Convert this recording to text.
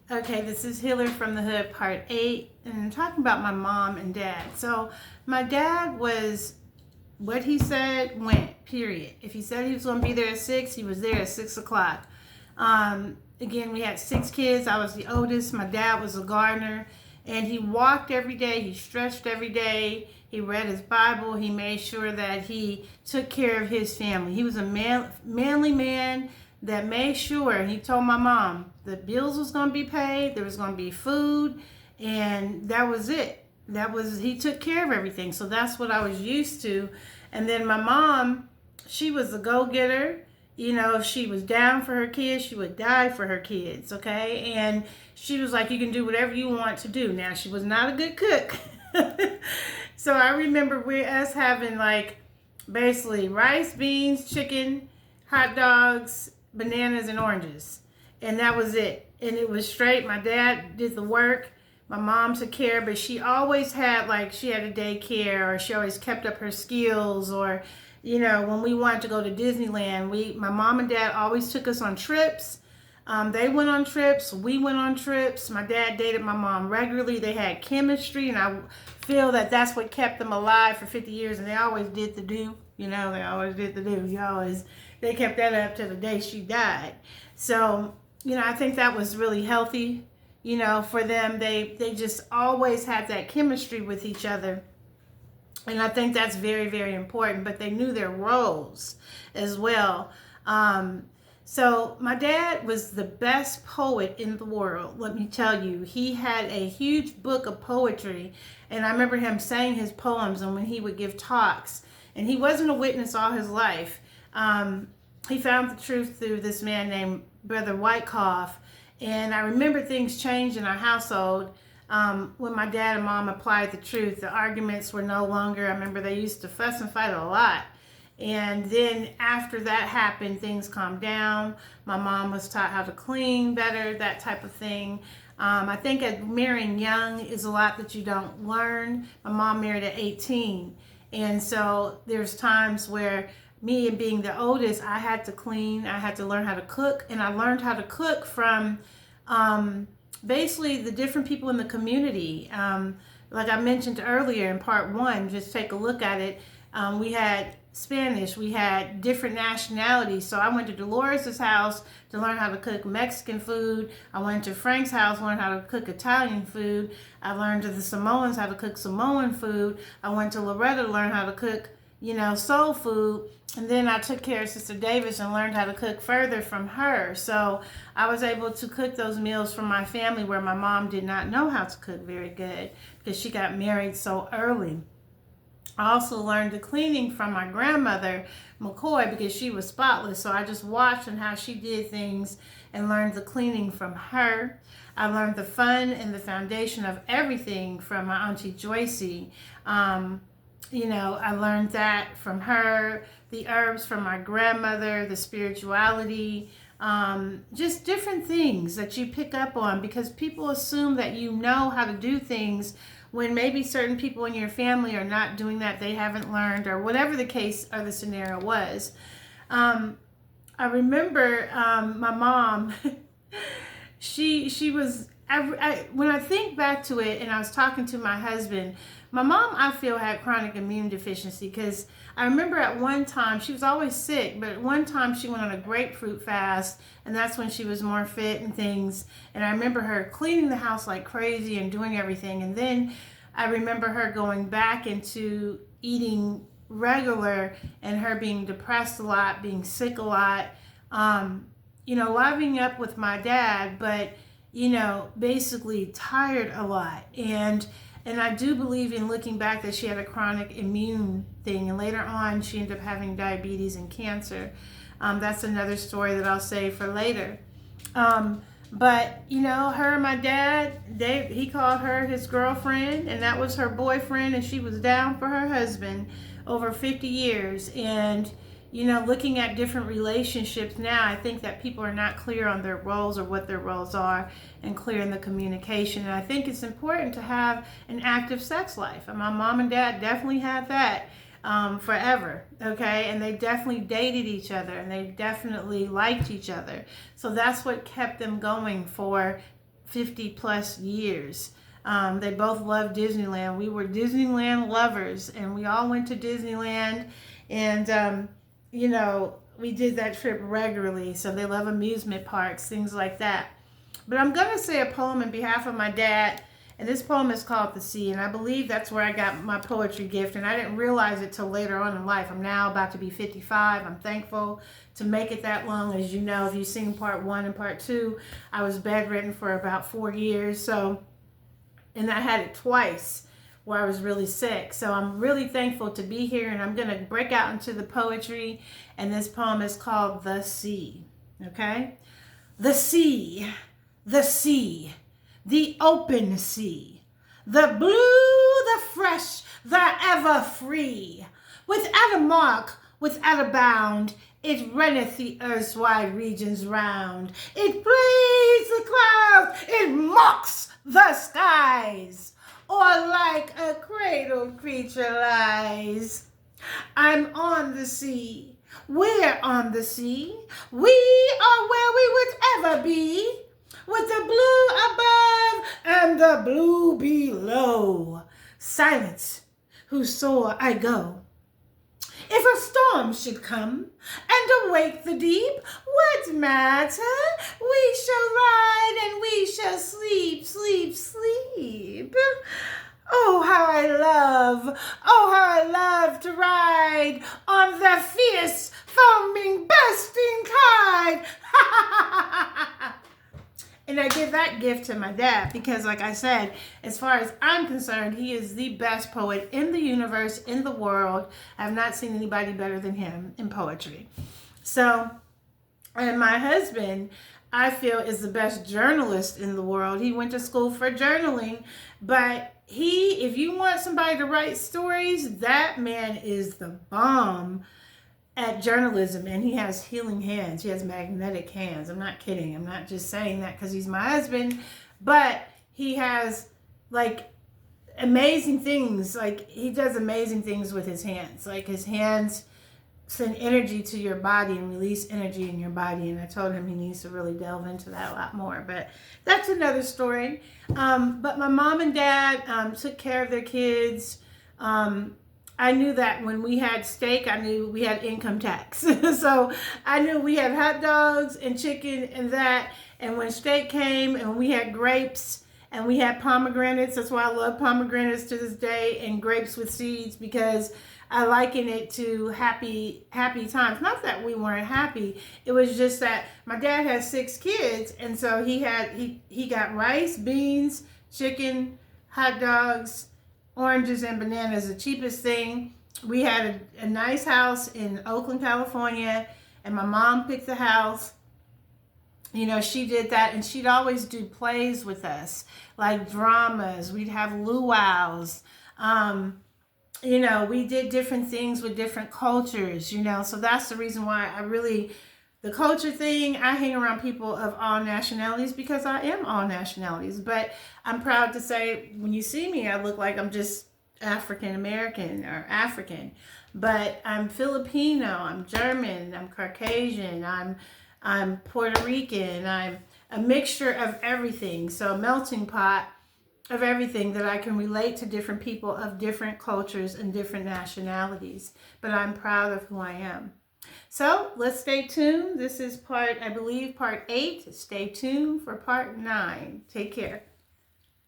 Okay, this is Healer from the Hood, part 8, and I'm talking about my mom and dad. So, my dad was what he said went, period. If he said he was going to be there at 6, he was there at 6 o'clock. Again, we had 6 kids. I was the oldest. My dad was a gardener, and he walked every day. He stretched every day. He read his Bible. He made sure that he took care of his family. He was a manly man that made sure, and he told my mom the bills was going to be paid, there was going to be food, and that was it. He took care of everything. So that's what I was used to. And then my mom, she was a go-getter. You know, if she was down for her kids, she would die for her kids, okay? And she was like, you can do whatever you want to do. Now, she was not a good cook. So I remember us having like basically rice, beans, chicken, hot dogs, bananas, and oranges. And that was it. And it was straight. My dad did the work. My mom took care, but she always had, like, she had a daycare, or she always kept up her skills, or, you know, when we wanted to go to Disneyland, my mom and dad always took us on trips. They went on trips. We went on trips. My dad dated my mom regularly. They had chemistry, and I feel that that's what kept them alive for 50 years, and they always did the do. You know, they always did the do. They kept that up to the day she died. So, you know, I think that was really healthy, you know, for them. They just always had that chemistry with each other. And I think that's very, very important. But they knew their roles as well. So my dad was the best poet in the world, let me tell you. He had a huge book of poetry, and I remember him saying his poems and when he would give talks. And he wasn't a witness all his life. He found the truth through this man named Brother Wyckoff. And I remember things changed in our household when my dad and mom applied the truth. The arguments were no longer, I remember they used to fuss and fight a lot. And then after that happened, things calmed down. My mom was taught how to clean better, that type of thing. I think at marrying young is a lot that you don't learn. My mom married at 18. And so there's times where me being the oldest, I had to clean, I had to learn how to cook, and I learned how to cook from basically the different people in the community. Like I mentioned earlier in part 1, just take a look at it. We had Spanish, we had different nationalities. So I went to Dolores' house to learn how to cook Mexican food. I went to Frank's house, learned how to cook Italian food. I learned to the Samoans how to cook Samoan food. I went to Loretta to learn how to cook, you know, soul food. And then I took care of Sister Davis and learned how to cook further from her. So I was able to cook those meals for my family where my mom did not know how to cook very good because she got married so early. I also learned the cleaning from my grandmother, McCoy, because she was spotless. So I just watched and how she did things and learned the cleaning from her. I learned the fun and the foundation of everything from my Auntie Joycey. You know, I learned that from her, the herbs from my grandmother, the spirituality, just different things that you pick up on because people assume that you know how to do things when maybe certain people in your family are not doing that, they haven't learned, or whatever the case or the scenario was. I remember my mom, she was, when I think back to it and I was talking to my husband, my mom, I feel, had chronic immune deficiency because I remember at one time, she was always sick, but at one time she went on a grapefruit fast, and that's when she was more fit and things. And I remember her cleaning the house like crazy and doing everything. And then I remember her going back into eating regular and her being depressed a lot, being sick a lot, you know, living up with my dad, but, you know, basically tired a lot. And I do believe in looking back that she had a chronic immune thing. And later on, she ended up having diabetes and cancer. That's another story that I'll save for later. But, you know, her and my dad, he called her his girlfriend, and that was her boyfriend, and she was down for her husband over 50 years. And, you know, looking at different relationships now, I think that people are not clear on their roles or what their roles are and clear in the communication. And I think it's important to have an active sex life. And my mom and dad definitely had that forever, okay? And they definitely dated each other and they definitely liked each other. So that's what kept them going for 50 plus years. They both love Disneyland. We were Disneyland lovers, and we all went to Disneyland, and you know, we did that trip regularly. So they love amusement parks, things like that. But I'm going to say a poem in behalf of my dad, and this poem is called The Sea, and I believe that's where I got my poetry gift, and I didn't realize it till later on in life. I'm now about to be 55. I'm thankful to make it that long. As you know, if you've seen part 1 and part 2, I was bedridden for about 4 years, so, and I had it twice where I was really sick. So I'm really thankful to be here, and I'm going to break out into the poetry, and this poem is called The Sea, okay? The sea, the sea, the open sea, the blue, the fresh, the ever free. Without a mark, without a bound, it runneth the earth's wide regions round. It plays the clouds, it mocks the skies, or like a cradled creature lies. I'm on the sea, we're on the sea, we are where we would ever be, with the blue above and the blue below. Silence, whose soar I go. If a storm should come and awake the deep, what matter? We shall ride and we shall sleep, sleep, sleep. Oh, how I love to ride on the fierce, foaming, bursting tide. And I give that gift to my dad because, like I said, as far as I'm concerned, he is the best poet in the universe, in the world. I have not seen anybody better than him in poetry. So, and my husband, I feel, is the best journalist in the world. He went to school for journaling, but if you want somebody to write stories, that man is the bomb at journalism, and he has healing hands. He has magnetic hands. I'm not kidding. I'm not just saying that because he's my husband, but he has like amazing things. Like he does amazing things with his hands. Like his hands send energy to your body and release energy in your body. And I told him he needs to really delve into that a lot more, but that's another story. But my mom and dad took care of their kids. I knew that when we had steak, I knew we had income tax. So I knew we had hot dogs and chicken and that. And when steak came and we had grapes and we had pomegranates, that's why I love pomegranates to this day, and grapes with seeds, because I liken it to happy times. Not that we weren't happy. It was just that my dad had 6 kids. And so he got rice, beans, chicken, hot dogs, oranges and bananas, the cheapest thing. We had a nice house in Oakland, California, and my mom picked the house. You know, she did that, and she'd always do plays with us, like dramas. We'd have luau's. You know, we did different things with different cultures, you know, so that's the reason why the culture thing, I hang around people of all nationalities because I am all nationalities. But I'm proud to say, when you see me, I look like I'm just African American or African. But I'm Filipino, I'm German, I'm Caucasian, I'm Puerto Rican, I'm a mixture of everything. So a melting pot of everything that I can relate to different people of different cultures and different nationalities. But I'm proud of who I am. So let's stay tuned. This is I believe, part 8. Stay tuned for part 9. Take care.